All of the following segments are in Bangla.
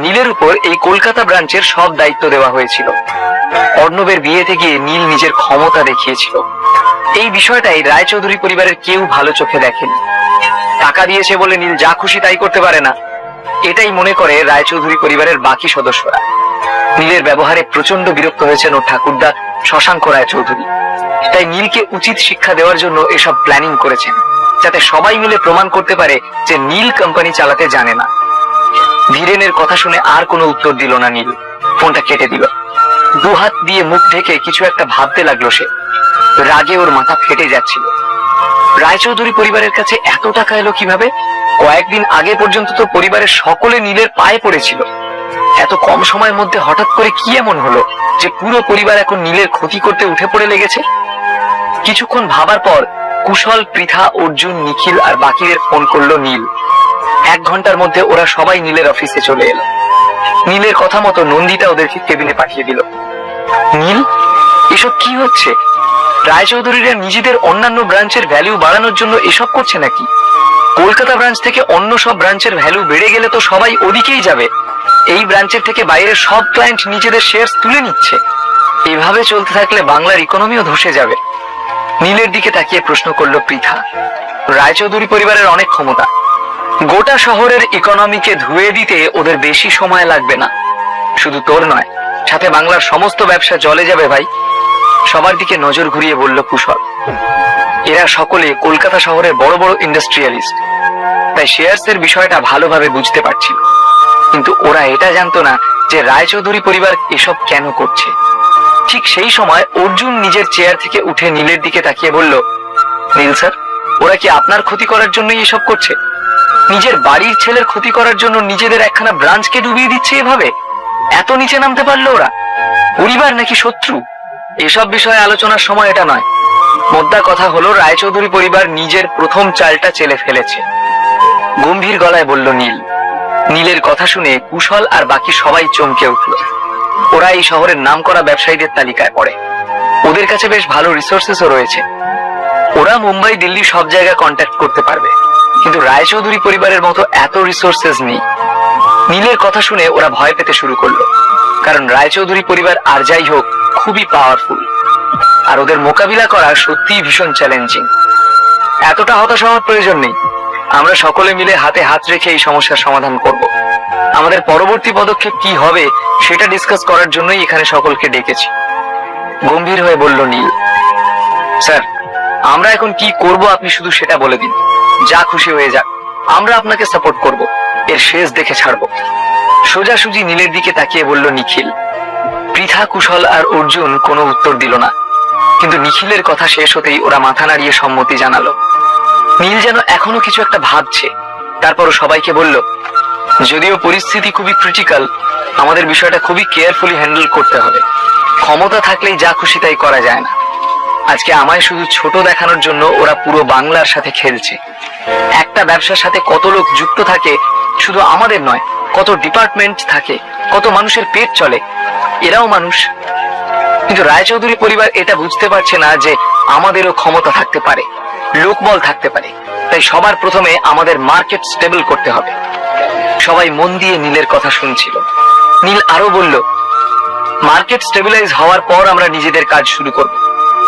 নীলের উপর এই কলকাতা ব্রাঞ্চের সব দায়িত্ব দেওয়া হয়েছিল। অর্ণবের বিয়েতে গিয়ে নীল নিজের ক্ষমতা দেখিয়েছিল। এই বিষয়টাই রায়চৌধুরী পরিবারের কেউ ভালো চোখে দেখেনি। টাকা দিয়েছে বলে নীল যা খুশি তাই করতে পারে না, এটাই মনে করে রায়চৌধুরী পরিবারের বাকি সদস্যরা। নীলের ব্যবহারে প্রচন্ড বিরক্ত হয়েছেন ওর ঠাকুরদা শশাঙ্ক রায়চৌধুরী। তাই নীলকে উচিত শিক্ষা দেওয়ার জন্য এসব প্ল্যানিং করেছেন, যাতে সবাই মিলে প্রমাণ করতে পারে যে নীল কোম্পানি চালাতে জানে না। ধীরেনের কথা শুনে আর কোনো উত্তর দিল না নীল, ফোনটা কেটে দিল। দুহাত দিয়ে মুখ ঢেকে কিছু একটা ভাবতে লাগলো সে। রাগে ওর মাথা ফেটে যাচ্ছিল। রায়চৌধুরী পরিবারের কাছে এত টাকা এলো কিভাবে? কয়েকদিন আগে পর্যন্ত তো পরিবারের সকলে নীলের পায়ে পড়েছিল। এত কম সময়ের মধ্যে হঠাৎ করে কি এমন হলো যে পুরো পরিবার এখন নীলের ক্ষতি করতে উঠে পড়ে লেগেছে? কিছুক্ষণ ভাবার পর কুশল, পৃথা, অর্জুন, নিখিল আর বাকিদের ফোন করলো নীল। 1 ঘন্টার মধ্যে ওরা সবাই নীলের অফিসে চলে এলো। নীলের কথা মতো নন্দিতা ওদেরকে কেবিনে পাঠিয়ে দিল। নীল, এসব কি হচ্ছে? রায়চৌধুরীরা নিজেদের অন্যান্য ব্রাঞ্চের ভ্যালু বাড়ানোর জন্য এসব করছে নাকি? কলকাতা ব্রাঞ্চ থেকে অন্য সব ব্রাঞ্চের ভ্যালু বেড়ে গেলে তো সবাই ওদিকেই যাবে। এই ব্রাঞ্চের থেকে বাইরের সব ক্লায়েন্ট নিজেদের শেয়ার তুলে নিচ্ছে। এভাবে চলতে থাকলে বাংলার ইকোনমিও ধসে যাবে। নীলের দিকে তাকিয়ে প্রশ্ন করলো পৃথা। রায়চৌধুরী পরিবারের অনেক ক্ষমতা, গোটা শহরের ইকোনমিকে ধুয়ে দিতে ওদের বেশি সময় লাগবে না। শুধু তোর নয়, সাথে বাংলার সমস্ত ব্যবসা জলে যাবে ভাই। সবার দিকে নজর ঘুরিয়ে বলল কুশল। এরা সকলে কলকাতা শহরের বড় বড় ইন্ডাস্ট্রিয়ালিস্ট, তাই শেয়ারস এর বিষয়টা ভালোভাবে বুঝতে পারছিল। কিন্তু ওরা এটা জানতো না যে রায়চৌধুরী পরিবার এসব কেন করছে। ঠিক সেই সময় অর্জুন নিজের চেয়ার থেকে উঠে নীলের দিকে তাকিয়ে বলল, নীল স্যার, ওরা কি আপনার ক্ষতি করার জন্যই এসব করছে? নিজের বাড়ির ছেলের ক্ষতি করার জন্য নিজেদের একখানা ব্রাঞ্চকে ডুবিয়ে দিচ্ছে এভাবে? এত নিচে নামতে পারলো ওরা? পরিবার নাকি শত্রু? এসব বিষয়ে আলোচনার সময় এটা নয়। মোদ্দা কথা হলো, রায়চৌধুরী পরিবার নিজের প্রথম চালটা চেলে ফেলেছে, গম্ভীর গলায় বলল নীল। নীলের কথা শুনে কুশল আর বাকি সবাই চমকে উঠল। ওরা এই শহরের নামকরা ব্যবসায়ীদের তালিকায় পড়ে। ওদের কাছে বেশ ভালো রিসোর্সেসও রয়েছে। ওরা মুম্বাই, দিল্লি সব জায়গায় কন্ট্যাক্ট করতে পারবে, কিন্তু রায়চৌধুরী পরিবারের মতো এত রিসোর্সেস নেই। নীলের কথা শুনে ওরা ভয় পেতে শুরু করলো, কারণ রায়চৌধুরী পরিবার আর যাই হোক খুবই পাওয়ারফুল, আর ওদের মোকাবিলা করা সত্যিই ভীষণ চ্যালেঞ্জিং। এতটা হতাশ হওয়ার প্রয়োজন নেই। আমরা সকলে মিলে হাতে হাত রেখে এই সমস্যার সমাধান করব। আমাদের পরবর্তী পদক্ষেপ কি হবে সেটা ডিসকাস করার জন্যই এখানে সকলকে ডেকেছি, গম্ভীর হয়ে বলল নীল। স্যার, আমরা এখন কি করব আপনি শুধু সেটা বলে দিন। যা খুশি হয়ে যাক, আমরা আপনাকে সাপোর্ট করব, এর শেষ দেখে ছাড়বো। সোজাসুজি নীলের দিকে তাকিয়ে বলল নিখিল। পৃথা, কুশল আর অর্জুন কোনো উত্তর দিল না, কিন্তু নিখিলের কথা শেষ হতেই ওরা মাথা নাড়িয়ে সম্মতি জানালো। নীল যেন এখনো কিছু একটা ভাবছে, তারপরও সবাইকে বলল, যদিও পরিস্থিতি খুবই ক্রিটিক্যাল, আমাদের বিষয়টা খুবই কেয়ারফুলি হ্যান্ডেল করতে হবে। ক্ষমতা থাকলেই যা খুশি তাই করা যায় না। আজকে আমায় শুধু ছোট দেখানোর জন্য ওরা পুরো বাংলার সাথে খেলছে। একটা ব্যবসার সাথে কত লোক যুক্ত থাকে, শুধু আমাদের নয়, কত ডিপার্টমেন্ট থাকে, কত মানুষের পেট চলে, এরাও মানুষ। কিন্তু রায়চৌধুরী পরিবার এটা বুঝতে পারছে না যে আমাদেরও ক্ষমতা থাকতে পারে, লোকবল থাকতে পারে। তাই সবার প্রথমে আমাদের মার্কেট স্টেবল করতে হবে। সবাই মন দিয়ে নীলের কথা শুনছিল। নীল আরো বলল, মার্কেট স্টেবিলাইজ হওয়ার পর আমরা নিজেদের কাজ শুরু করব।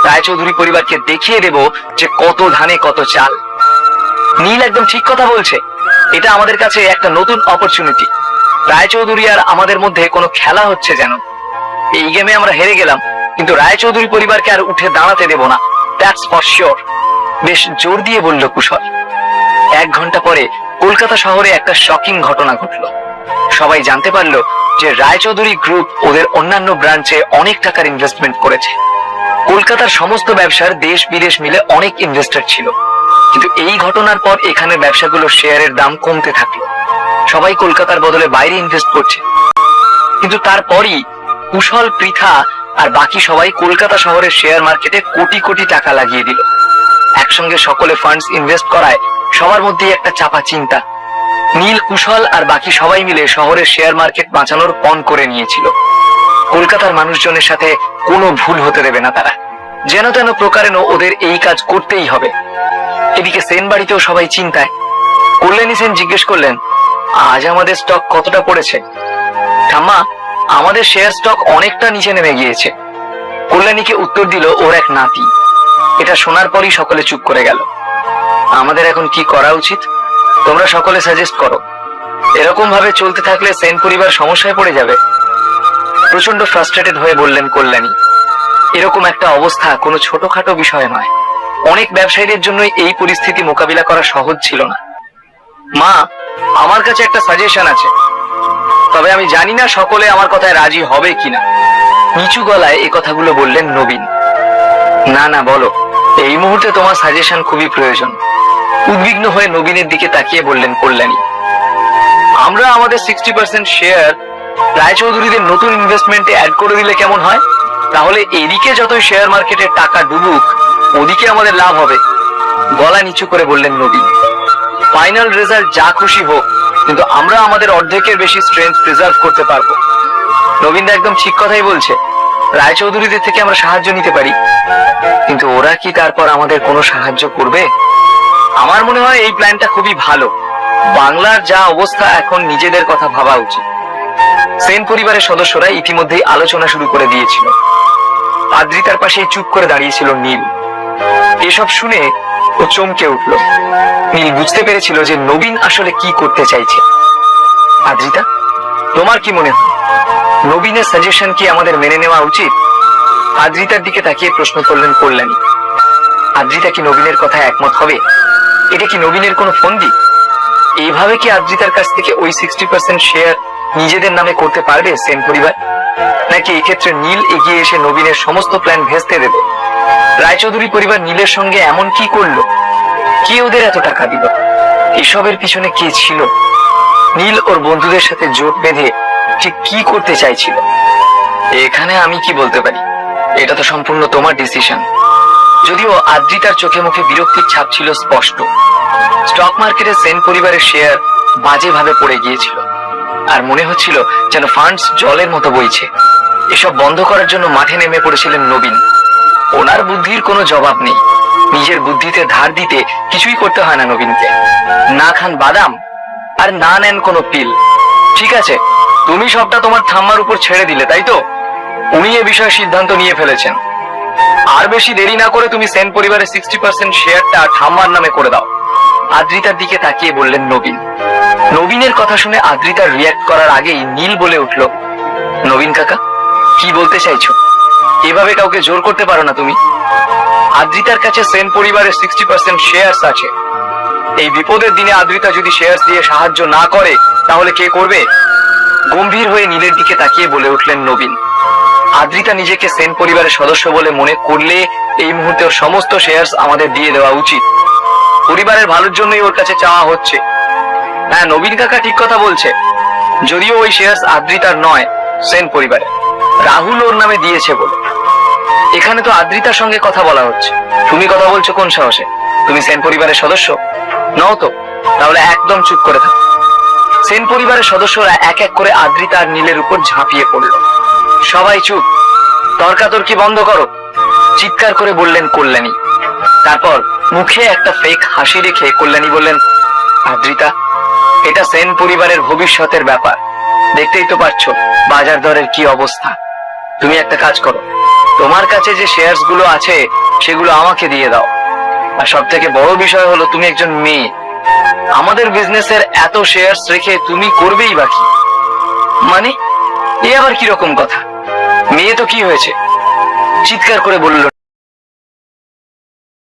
রায়চৌধুরী পরিবারকে দেখিয়ে দেব যে কত ধানে কত চাল। নীল একদম ঠিক কথা বলছে। এটা আমাদের কাছে একটা নতুন অপরচুনিটি। রায়চৌধুরী আর আমাদের মধ্যে কোনো খেলা হচ্ছে যেন। এই গেমে আমরা হেরে গেলাম, কিন্তু রায়চৌধুরী পরিবারকে আর উঠে দাঁড়াতে দেব না, দ্যাটস ফর শিওর। বেশ জোর দিয়ে বলল কুশল। 1 ঘন্টা পরে কলকাতা শহরে একটা শকিং ঘটনা ঘটলো। সবাই জানতে পারলো যে রায়চৌধুরী গ্রুপ ওদের অন্যান্য ব্রাঞ্চে অনেক টাকার ইনভেস্টমেন্ট করেছে। কলকাতার সমস্ত ব্যবসার দেশ বিদেশ মিলে অনেক ইনভেস্টর ছিল, কিন্তু এই ঘটনার পর এখানে ব্যবসাগুলোর শেয়ারের দাম কমতে থাকলো। সবাই কলকাতার বদলে বাইরে ইনভেস্ট করছে। কিন্তু তারপরই কুশল, পৃথা আর বাকি সবাই কলকাতা শহরের শেয়ার মার্কেটে কোটি কোটি টাকা লাগিয়ে দিল। একসঙ্গে সকলে ফান্ডস ইনভেস্ট করায় সবার মধ্যে একটা চাপা চিন্তা। নীল, কুশল আর বাকি সবাই মিলে শহরের শেয়ার মার্কেট বাঁচানোর পণ করে নিয়েছিল। কলকাতার মানুষজনের সাথে কোনো ভুল হতে দেবে না তারা। যেন তেন প্রকারেণ ওদের এই কাজ করতেই হবে। এদিকে সেন বাড়িতেও সবাই চিন্তায়। কল্যাণী সেন জিজ্ঞেস করলেন, আজ আমাদের স্টক কতটা পড়েছে? ঠাম্মা, আমাদের শেয়ার স্টক অনেকটা নিচে নেমে গিয়েছে। কল্যাণীকে উত্তর দিল ওর এক নাতি। এটা শোনার পরই সকলে চুপ করে গেল। আমাদের এখন কি করা উচিত তোমরা সকলে সাজেস্ট করো। এরকম ভাবে চলতে থাকলে সেন পরিবার সমস্যায় পড়ে যাবে। প্রচন্ড ফ্রাস্ট্রেটেড হয়ে বললেন কল্যাণী। এরকম একটা অবস্থা কোনো ছোটখাটো বিষয় নয়। অনেক ব্যবসায়ীদের জন্যই এই পরিস্থিতি মোকাবিলা করা সহজ ছিল না। মা, আমার কাছে একটা সাজেশন আছে, তবে আমি জানি না সকলে আমার কথায় রাজি হবে কিনা। নিচু গলায় এই কথাগুলো বললেন নবীন। না না, বলো, এই মুহূর্তে তোমার সাজেশন খুবই প্রয়োজন। উদ্বিগ্ন হয়ে নবীনের দিকে তাকিয়ে বললেন কল্যাণী। আমরা আমাদের 60% শেয়ার রায়চৌধুরীদের নতুন ইনভেস্টমেন্টে অ্যাড করে দিলে কেমন হয়? তাহলে এদিকে যতই শেয়ার মার্কেটের টাকা ডুবুক, ওদিকে আমাদের লাভ হবে। গলা নিচু করে বললেন নবীন। ফাইনাল রেজাল্ট যা খুশি হোক, কিন্তু আমরা আমাদের অর্ধেকের বেশি স্ট্রেংথ প্রিজার্ভ করতে পারবো। নবীন একদম ঠিক কথাই বলছে। রায়চৌধুরীদের থেকে আমরা সাহায্য নিতে পারি, কিন্তু ওরা কি তারপর আমাদের কোনো সাহায্য করবে? আমার মনে হয় এই প্ল্যানটা খুবই ভালো। বাংলার যা অবস্থা, এখন নিজেদের কথা ভাবা উচিত। সেন পরিবারের সদস্যরা ইতিমধ্যেই আলোচনা শুরু করে দিয়েছিল। আদ্রিতার পাশে চুপ করে দাঁড়িয়েছিল নীল। এসব শুনে ও চমকে উঠল। নীল বুঝতে পেরেছিল যে নবীন আসলে কি করতে চাইছে। আদ্রিতা, তোমার কি মনে হয় নবীনের সাজেশন কি আমাদের মেনে নেওয়া উচিত? আদ্রিতার দিকে তাকিয়ে প্রশ্ন করলেন কল্যাণী। আদ্রিতা কি নবীনের কথা একমত হবে? এটা কি নবীনের কোনো ফন্দি? এইভাবে কি আদ্রিতার কাছ থেকে ওই 60% শেয়ার নিজেদের নামে করতে পারবে সেন পরিবার? নাকি এক্ষেত্রে নীল এগিয়ে এসে নবীনের সমস্ত প্ল্যান ভেস্তে দেবে? রায়চৌধুরী পরিবার নীলের সঙ্গে এমন কি করলো? কে ওদের এত টাকা দিল? এসবের পিছনে কে ছিল? নীল ওর বন্ধুদের সাথে জোট বেঁধে ঠিক কি করতে চাইছিল? এখানে আমি কি বলতে পারি? এটা তো সম্পূর্ণ তোমার ডিসিশন। যদিও আদ্রিতার চোখে মুখে বিরক্তির ছাপ ছিল স্পষ্ট। স্টক মার্কেটে সেন পরিবারের শেয়ার বাজেভাবে পড়ে গিয়েছিল, আর মনে হচ্ছিল যেন ফান্ডস জলের মতো বইছে। এসব বন্ধ করার জন্য মাঠে নেমে পড়েছিলেন নবীন। ওনার বুদ্ধির কোনো জবাব নেই। নিজের বুদ্ধিতে ধার দিতে কিছুই করতে হয় না নবীনকে। না খান বাদাম আর না নেন কোনো পিল। ঠিক আছে, তুমি সবটা তোমার ঠাম্মার উপর ছেড়ে দিলে, তাই তো? উনি এ বিষয়ে সিদ্ধান্ত নিয়ে ফেলেছেন। আর বেশি দেরি না করে তুমি সেন পরিবারের 60% শেয়ারটা ঠাম্মার নামে করে দাও। আদ্রিতার দিকে তাকিয়ে বললেন নবীন। নবীনের কথা শুনে আদ্রিতার রিয়াক্ট করার আগেই নীল বলে উঠল, নবীন কাকা, কি বলতে চাইছো? এভাবে কাউকে জোর করতে পারো না তুমি। আদ্রিতার কাছে সেন পরিবারের 60% শেয়ারস আছে। এই বিপদের দিনে আদ্রিতা যদি শেয়ারস দিয়ে সাহায্য না করে, তাহলে কে করবে? গম্ভীর হয়ে নীলের দিকে তাকিয়ে বলে উঠলেন নবীন। আদ্রিতা নিজেকে সেন পরিবারের সদস্য বলে মনে করলে এই মুহূর্তে ওর সমস্ত শেয়ারস আমাদের দিয়ে দেওয়া উচিত। পরিবারের ভালোর জন্যই ওর কাছে চাওয়া হচ্ছে। হ্যাঁ, নবীন কাকা ঠিক কথা বলছে। যদিও ওই শেয়ারস আদ্রিতার নয়, সেন পরিবারের। রাহুল ওর নামে দিয়েছে বলে। এখানে তো আদ্রিতার সঙ্গে কথা বলা হচ্ছে। তুমি কথা বলছো কোন সাহসে? তুমি সেন পরিবারের সদস্য নও তো? তাহলে একদম চুপ করে থাকো। সেন পরিবারের সদস্যরা এক এক করে আদ্রিতা আর নীলের উপর ঝাঁপিয়ে পড়ল। সবাই চুপ, তর্কাতর্কি বন্ধ করো, চিৎকার করে বললেন কল্যাণী। তারপর মুখে একটা ফেক হাসি রেখে কল্যাণী বললেন, আদ্রিতা, এটা সেন পরিবারের ভবিষ্যতের ব্যাপার। দেখতেই তো পারছো বাজার দরের কি অবস্থা। তুমি একটা কাজ করো, তোমার কাছে যে শেয়ারস গুলো আছে সেগুলো আমাকে দিয়ে দাও। আর সব থেকে বড় বিষয় হলো, তুমি একজন মেয়ে। আমাদের বিজনেসের এত শেয়ারস রেখে তুমি করবেই বাকি? মানে এ আবার কিরকম কথা? মেয়ে তো কি হয়েছে? চিৎকার করে বলল